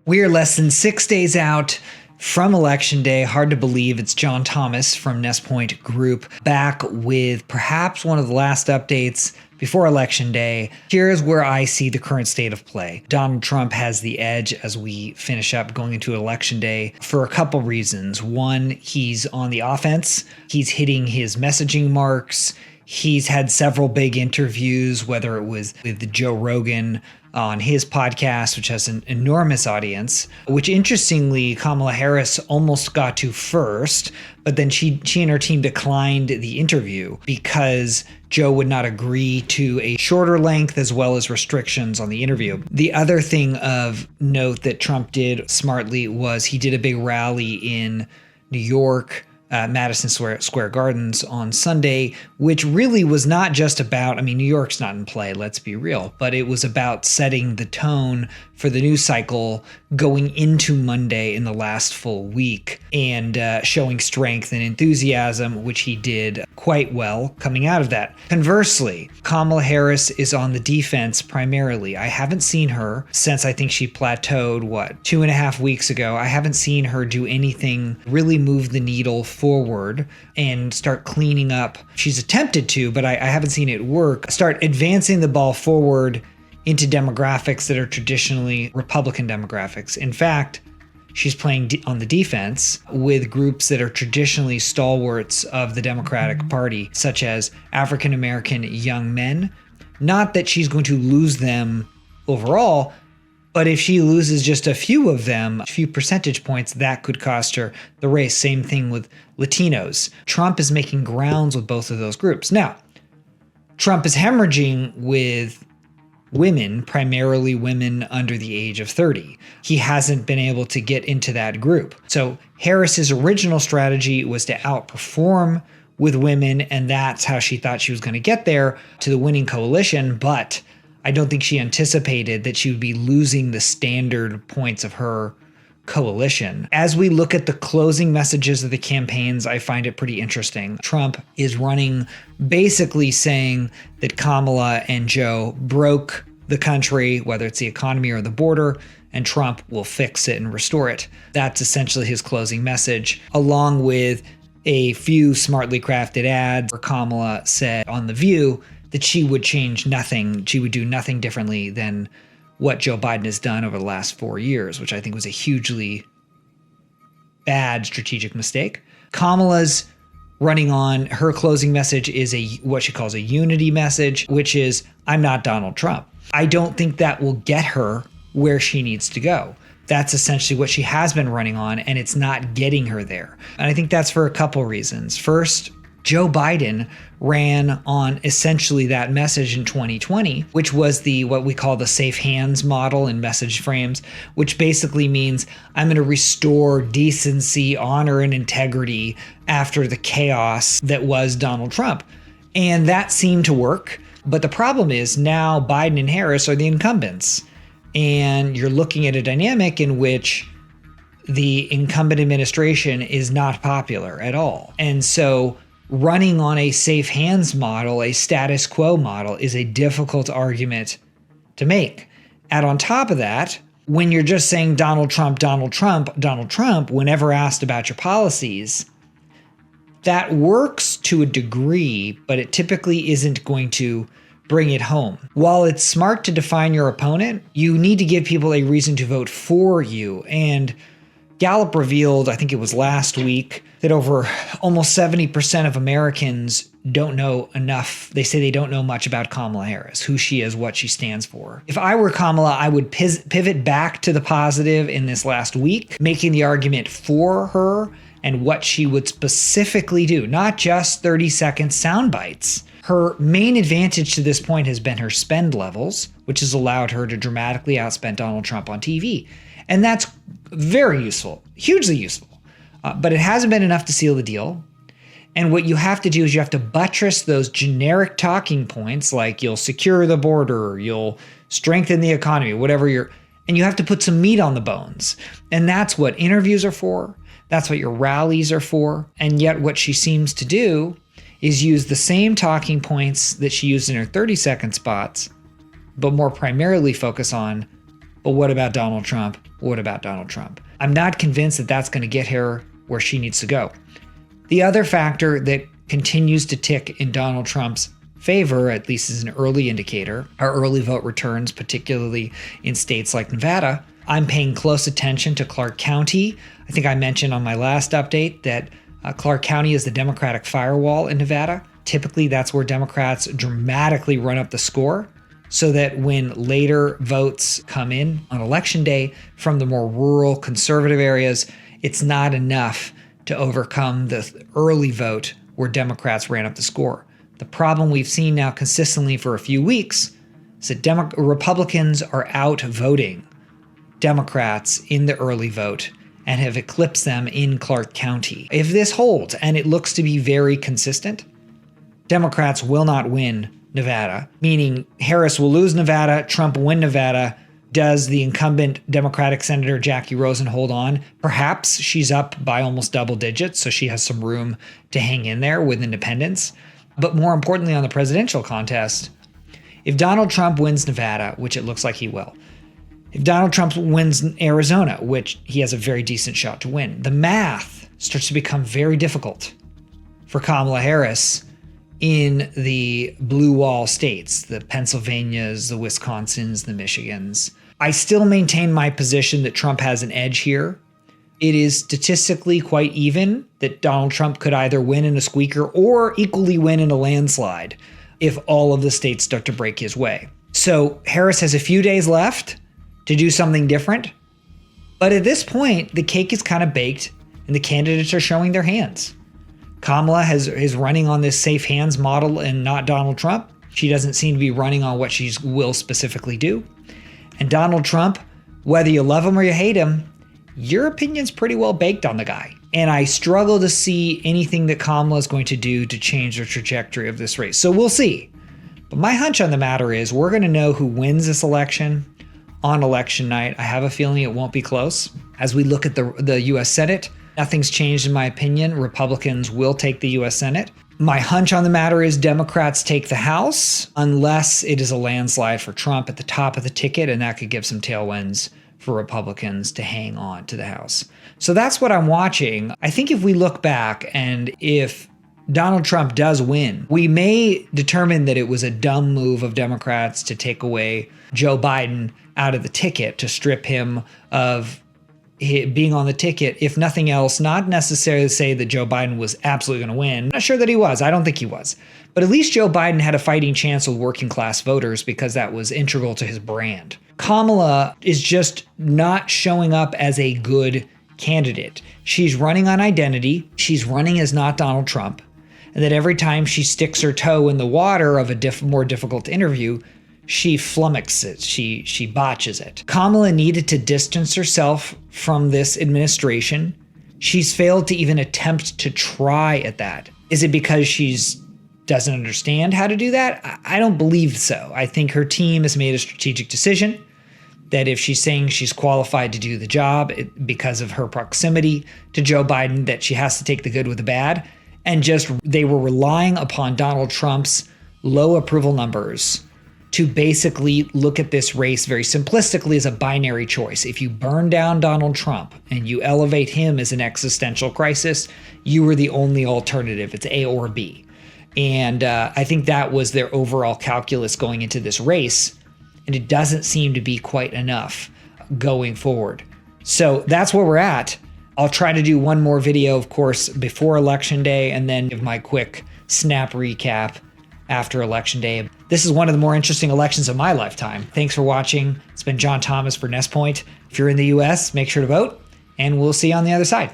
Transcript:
We are less than 6 days out from Election Day. Hard to believe. It's John Thomas from Nestpoint Group back with perhaps one of the last updates before Election Day. Here's where I see the current state of play. Donald Trump has the edge as we finish up going into Election Day for a couple reasons. One, he's on the offense. He's hitting his messaging marks. He's had several big interviews, whether it was with Joe Rogan on his podcast, which has an enormous audience, which interestingly, Kamala Harris almost got to first, but then she and her team declined the interview because Joe would not agree to a shorter length as well as restrictions on the interview. The other thing of note that Trump did smartly was he did a big rally in New York, Madison Square Gardens on Sunday, which really was not just about, New York's not in play, let's be real, but it was about setting the tone for the news cycle going into Monday in the last full week and showing strength and enthusiasm, which he did quite well coming out of that. Conversely, Kamala Harris is on the defense primarily. I haven't seen her since I think she plateaued, 2.5 weeks ago. I haven't seen her do anything really move the needle forward and start cleaning up. She's attempted to, but I haven't seen it work. Start advancing the ball forward into demographics that are traditionally Republican demographics. In fact, she's playing on the defense with groups that are traditionally stalwarts of the Democratic Party, such as African American young men. Not that she's going to lose them overall, but if she loses just a few of them, a few percentage points, that could cost her the race. Same thing with Latinos. Trump is making grounds with both of those groups. Now, Trump is hemorrhaging with women, primarily women under the age of 30. He hasn't been able to get into that group. So Harris's original strategy was to outperform with women, and that's how she thought she was going to get there to the winning coalition. But I don't think she anticipated that she would be losing the standard points of her coalition. As we look at the closing messages of the campaigns, I find it pretty interesting. Trump is running basically saying that Kamala and Joe broke the country, whether it's the economy or the border, and Trump will fix it and restore it. That's essentially his closing message, along with a few smartly crafted ads where Kamala said on The View that she would change nothing. She would do nothing differently than what Joe Biden has done over the last 4 years, which I think was a hugely bad strategic mistake. Kamala's running on, her closing message is what she calls a unity message, which is, I'm not Donald Trump. I don't think that will get her where she needs to go. That's essentially what she has been running on, and it's not getting her there. And I think that's for a couple reasons. First, Joe Biden ran on essentially that message in 2020, which was what we call the safe hands model in message frames, which basically means I'm going to restore decency, honor, and integrity after the chaos that was Donald Trump. And that seemed to work. But the problem is now Biden and Harris are the incumbents. And you're looking at a dynamic in which the incumbent administration is not popular at all. And so running on a safe hands model, a status quo model, is a difficult argument to make. And on top of that, when you're just saying Donald Trump, Donald Trump, Donald Trump, whenever asked about your policies, that works to a degree, but it typically isn't going to bring it home. While it's smart to define your opponent, you need to give people a reason to vote for you. And Gallup revealed, I think it was last week, that over almost 70% of Americans don't know enough. They say they don't know much about Kamala Harris, who she is, what she stands for. If I were Kamala, I would pivot back to the positive in this last week, making the argument for her and what she would specifically do, not just 30-second sound bites. Her main advantage to this point has been her spend levels, which has allowed her to dramatically outspend Donald Trump on TV. And that's very useful, hugely useful. But it hasn't been enough to seal the deal. And what you have to do is you have to buttress those generic talking points, like you'll secure the border, you'll strengthen the economy, and you have to put some meat on the bones. And that's what interviews are for. That's what your rallies are for. And yet what she seems to do is use the same talking points that she used in her 30-second spots, but more primarily focus on But what about Donald Trump? What about Donald Trump? I'm not convinced that that's going to get her where she needs to go. The other factor that continues to tick in Donald Trump's favor, at least as an early indicator, are early vote returns, particularly in states like Nevada. I'm paying close attention to Clark County. I think I mentioned on my last update that Clark County is the Democratic firewall in Nevada. Typically, that's where Democrats dramatically run up the score so that when later votes come in on election day from the more rural conservative areas, it's not enough to overcome the early vote where Democrats ran up the score. The problem we've seen now consistently for a few weeks is that Republicans are outvoting Democrats in the early vote and have eclipsed them in Clark County. If this holds, and it looks to be very consistent, Democrats will not win Nevada, meaning Harris will lose Nevada, Trump will win Nevada. Does the incumbent Democratic Senator Jackie Rosen hold on? Perhaps she's up by almost double digits, so she has some room to hang in there with independents. But more importantly, on the presidential contest, if Donald Trump wins Nevada, which it looks like he will, if Donald Trump wins Arizona, which he has a very decent shot to win, the math starts to become very difficult for Kamala Harris in the blue wall states, the Pennsylvanias, the Wisconsins, the Michigans. I still maintain my position that Trump has an edge here. It is statistically quite even that Donald Trump could either win in a squeaker or equally win in a landslide if all of the states start to break his way. So Harris has a few days left to do something different. But at this point, the cake is kind of baked and the candidates are showing their hands. Kamala is running on this safe hands model and not Donald Trump. She doesn't seem to be running on what she will specifically do. And Donald Trump, whether you love him or you hate him, your opinion's pretty well baked on the guy. And I struggle to see anything that Kamala is going to do to change the trajectory of this race. So we'll see. But my hunch on the matter is we're going to know who wins this election on election night. I have a feeling it won't be close. As we look at the U.S. Senate, nothing's changed in my opinion. Republicans will take the U.S. Senate. My hunch on the matter is Democrats take the House unless it is a landslide for Trump at the top of the ticket, and that could give some tailwinds for Republicans to hang on to the House. So that's what I'm watching. I think if we look back and if Donald Trump does win, we may determine that it was a dumb move of Democrats to take away Joe Biden out of the ticket, to strip him of being on the ticket, if nothing else, not necessarily say that Joe Biden was absolutely going to win. I'm not sure that he was. I don't think he was. But at least Joe Biden had a fighting chance with working class voters because that was integral to his brand. Kamala is just not showing up as a good candidate. She's running on identity. She's running as not Donald Trump. And that every time she sticks her toe in the water of a more difficult interview, she flummoxes it. She botches it. Kamala needed to distance herself from this administration. She's failed to even attempt to try at that. Is it because she's doesn't understand how to do that? I don't believe so. I think her team has made a strategic decision that if she's saying she's qualified to do the job because of her proximity to Joe Biden, that she has to take the good with the bad. And just they were relying upon Donald Trump's low approval numbers to basically look at this race very simplistically as a binary choice. If you burn down Donald Trump and you elevate him as an existential crisis, you are the only alternative. It's A or B. And I think that was their overall calculus going into this race. And it doesn't seem to be quite enough going forward. So that's where we're at. I'll try to do one more video, of course, before Election Day, and then give my quick snap recap after Election Day. This is one of the more interesting elections of my lifetime. Thanks for watching. It's been John Thomas for Nestpoint. If you're in the US, make sure to vote, and we'll see you on the other side.